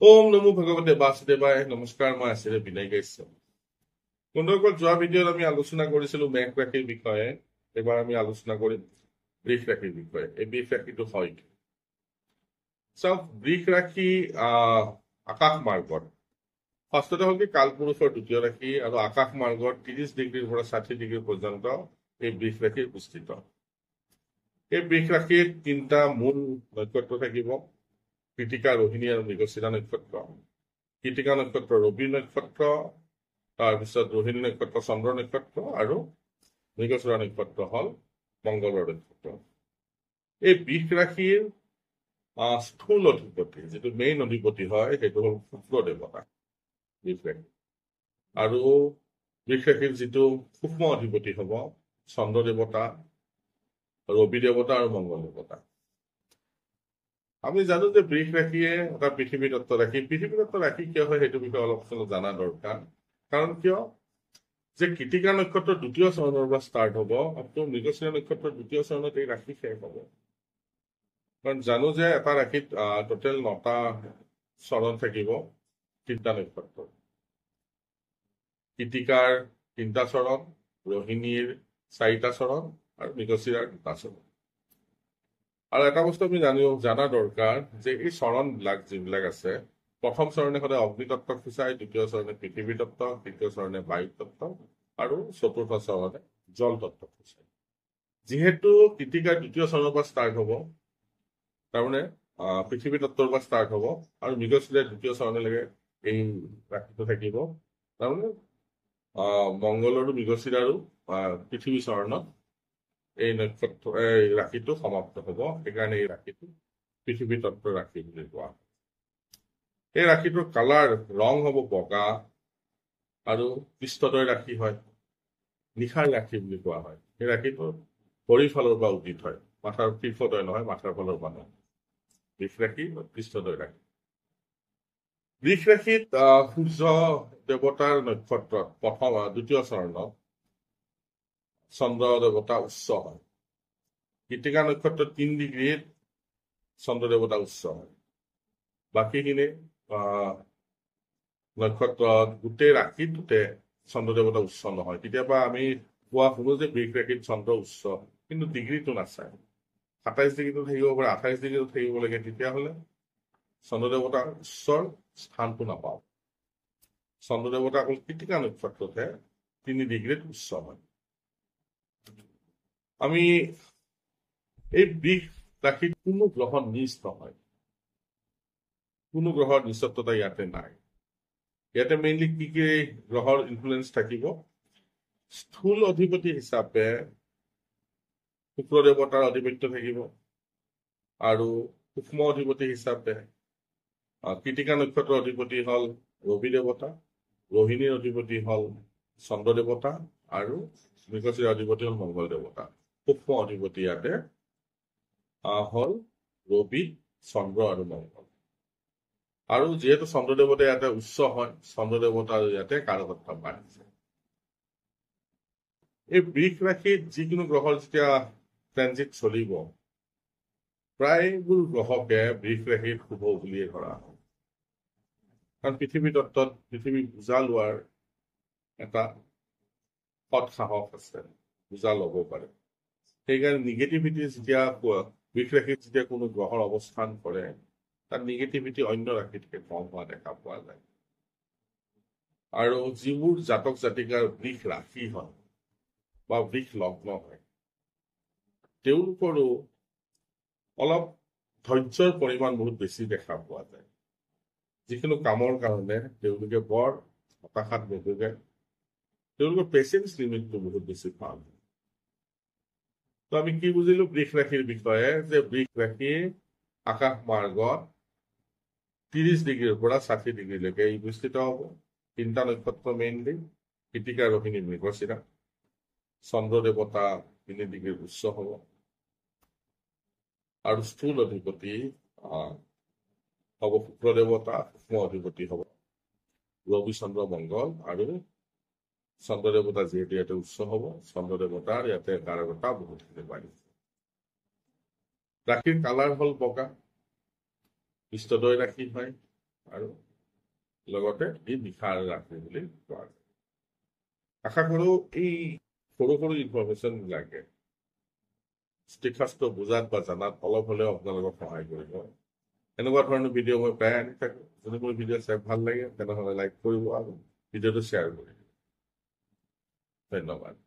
ওম নমো ভগৱতে বাসুদেৱায় নমস্কাৰ মই আছিলে বিনয় গাইছ বন্ধুসকল যোৱা ভিডিঅ'ত আমি আলোচনা কৰিছিলো মেঘ ৰাশিৰ বিষয়ে এবাৰ আমি আলোচনা কৰিম বৃষ ৰাশিৰ বিষয়ে এই বৃষ ৰাশিটো হয় চাওক বৃষ ৰাশি আকাশ মাৰ্গত ফাৰ্ষ্টতে হ'ল কি কালপুৰুষৰ দ্বিতীয় ৰাশি আৰু আকাশ মাৰ্গত 30 ডিগ্ৰীৰ পৰা 60 ডিগ্ৰী পৰ্যন্ত এই বৃষ ৰাশিৰ বিস্তৃত এই বৃষ ৰাশিৰ তিনিটা মূল নক্ষত্ৰ থাকিব কৃতিকা ৰোহিণী আৰু মৃগশিৰা নক্ষত্ৰ কৃতিকা নক্ষত্ৰ ৰবি নক্ষত্ৰ তাৰপিছত ৰোহিণী নক্ষত্ৰ চন্দ্ৰ নক্ষত্ৰ আৰু মৃগশিৰা নক্ষত্ৰ হল মংগলৰ নক্ষত্ৰ এই বৃষ ৰাশিৰ স্থূল অধিপতি যিটো মেইন অধিপতি হয় সেইটো হল শুক্ৰ দেৱতা বৃষ ৰাশি আৰু বৃষ ৰাশিৰ যিটো সূক্ষ্ম অধিপতি হব চন্দ্ৰ দেৱতা ৰবি দেৱতা আৰু মংগল দেৱতা আমি জানো যে বৃষ ৰাশিয়ে এটা পৃথিৱী তত্ত্ব ৰাশি কিয় হয় সেইটো বিষয়ে অলপ চলপ জানা দৰকাৰ কাৰণ কিয় যে কৃতিকা নক্ষত্ৰৰ দ্বিতীয় চৰণৰ পৰা ষ্টাৰ্ট হব আকৌ মৃগশিৰা নক্ষত্ৰৰ দ্বিতীয় চৰণত এই ৰাশি শেষ হব কাৰণ জানো যে এটা ৰাশিত টোটেল 9টা চৰণ থাকিব তিনিটা নক্ষত্ৰ কৃতিকাৰ 3টা চৰণ ৰোহিণীৰ 4টা চৰণ আৰু মৃগশিৰাৰ 2টা চৰণ আৰু এটা বস্তু আমি জানা দৰকাৰ যে এই চৰণবিলাক যিবিলাক আছে প্ৰথম চৰণে সদায় অগ্নিতত্ত্বক সূচায় দ্বিতীয় চৰণে পৃথিৱী তত্ত্ব তৃতীয় চৰণে বায়ু তত্ত্ব আৰু চতুৰ্থ চৰণে জল তত্ত্বক সূচায় যিহেতু কৃতিকাৰ দ্বিতীয় চৰণৰ পৰা ষ্টাৰ্ট হব তাৰমানে পৃথিৱী তত্ত্বৰ পৰা ষ্টাৰ্ট হব আৰু মৃগশিৰাৰ দ্বিতীয় চৰণলৈকে এই ৰাশিটো থাকিব তাৰমানে মংগল আৰু মৃগশিৰা আৰু পৃথিৱী চৰণত এই নক্ষত্ৰ এই ৰাশিটো সমাপ্ত হব সেইকাৰণে এই ৰাশিটো পৃথিৱী তত্ত্বৰ ৰাশি বুলি কোৱা হয় এই ৰাশিটোৰ কালাৰ ৰং হব বগা আৰু পৃষ্ঠদ্বয় ৰাশি হয় নিশাৰ ৰাশি বুলি কোৱা হয় এই ৰাশিটো ভৰিৰ ফালৰ পৰা উদিত হয় মাথাৰ শীৰ্ষদ্বয় নহয় মাথাৰ ফালৰ পৰা নহয় বৃষ ৰাশি পৃষ্ঠদ্বয় ৰাশি বৃষ ৰাশিত সূৰ্য দেৱতাৰ নক্ষত্ৰত দ্বিতীয় চৰণত চন্দ্ৰ দেৱতা উচ্চ হয় কৃতিকা নক্ষত্ৰত 3 ডিগ্ৰীত চন্দ্ৰ দেৱতা উচ্চ হয় বাকীখিনি নক্ষত্ৰত গোটেই ৰাশিটোতে চন্দ্ৰ দেৱতা উচ্চ নহয় কেতিয়াবা আমি কোৱা শুনো যে বৃষ ৰাশিত চন্দ্ৰ উচ্চ কিন্তু ডিগ্ৰীটো নাচায় 27 ডিগ্ৰীটো থাকিব পাৰে 28 ডিগ্ৰীটো থাকিব লাগে তেতিয়াহলে চন্দ্ৰ দেৱতা উচ্চৰ স্থানটো নাপাওঁ চন্দ্ৰ দেৱতা অকল কৃতিকা নক্ষত্ৰতহে 3 ডিগ্ৰীত উচ্চ হয় আমি এই বৃষ ৰাশিত কোনো গ্ৰহ নিজ নহয় কোনো গ্ৰহৰ নিচত্বতা ইয়াতে নাই ইয়াতে মেইনলি কি কি গ্ৰহৰ ইনফ্লুৱেঞ্চ থাকিব স্থূল অধিপতি হিচাপে শুক্ৰ দেৱতাৰ আধিপত্য থাকিব আৰু সূক্ষ্ম অধিপতি হিচাপে কৃতিকা নক্ষত্ৰৰ অধিপতি হল ৰবি দেৱতা ৰোহিণীৰ অধিপতি হল চন্দ্ৰ দেৱতা আৰু মৃগশিৰাৰ অধিপতি হল মংগল দেৱতা সূক্ষ্ম অধিপতি ইয়াতে হল ৰবি চন্দ্ৰ আৰু মংগল আৰু যিহেতু চন্দ্ৰ দেৱতা ইয়াতে উচ্চ হয় চন্দ্ৰ দেৱতাৰ ইয়াতে কাৰকত্ব বাঢ়িছে এই বৃষ ৰাশিত যিকোনো গ্ৰহৰ যেতিয়া ট্ৰেনজিট চলিব প্ৰায়বোৰ গ্ৰহকে বৃষ ৰাশিত শুভ বুলিয়ে ধৰা হয় কাৰণ পৃথিৱী তত্ত্বত পৃথিৱী বুজা লোৱাৰ এটা সৎ সাহস আছে বুজা ল'ব পাৰে সেইকাৰণে নিগেটিভিটি যেতিয়া বৃষ ৰাশিত যেতিয়া কোনো গ্ৰহৰ অৱস্থান কৰে তাৰ নিগেটিভিটি অন্য ৰাশিতকৈ কম হোৱা দেখা পোৱা যায় আৰু যিবোৰ জাতক জাতিকাৰ বৃষ ৰাশি হয় বা বৃষ লগ্ন হয় তেওঁলোকৰো অলপ ধৈৰ্যৰ পৰিমাণ বহুত বেছি দেখা পোৱা যায় যিকোনো কামৰ কাৰণে তেওঁলোকে বৰ হতাশাত নোভোগে তেওঁলোকৰ পেচেঞ্চ লিমিটটো বহুত বেছি ভাল তো আমি কি বুজিলো বৃষ ৰাশিৰ বিষয়ে যে বৃষ ৰাশি আকাশ মাৰ্গত 30 ডিগ্ৰীৰ পৰা 60 ডিগ্ৰীলৈকে ই বিস্তৃত হব 3টা নক্ষত্ৰ মেইনলি কৃতিকা ৰোহিণী মৃগশিৰা চন্দ্ৰ দেৱতা 3 ডিগ্ৰীৰ উচ্চ হব আৰু স্থূল অধিপতি হব শুক্ৰ দেৱতা সূক্ষ্ম অধিপতি হব ৰবি চন্দ্ৰ মংগল আৰু চন্দ্ৰ দেৱতা যিহেতু ইয়াতে উচ্চ হব চন্দ্ৰ দেৱতাৰ ইয়াতে কাৰকতা বহুতখিনি বাঢ়িছে ৰাশিৰ কালাৰ হল বগা পৃষ্ঠদ্বয় ৰাশি হয় আৰু লগতে ই নিশাৰ ৰাতি বুলি কোৱা যায় আশা কৰো এই সৰু সৰু ইনফৰমেশ্যন বিলাকে ষ্টিকফাষ্টটো বুজাত বা জানাত অলপ হ'লেও আপোনালোকক সহায় কৰিব এনেকুৱা ধৰণৰ ভিডিঅ' মই প্ৰায় আনি থাকো যদি মোৰ ভিডিঅ' চাই ভাল লাগে তেনেহ'লে লাইক কৰিব আৰু ভিডিঅ'টো শ্বেয়াৰ কৰিব ধন্যবাদ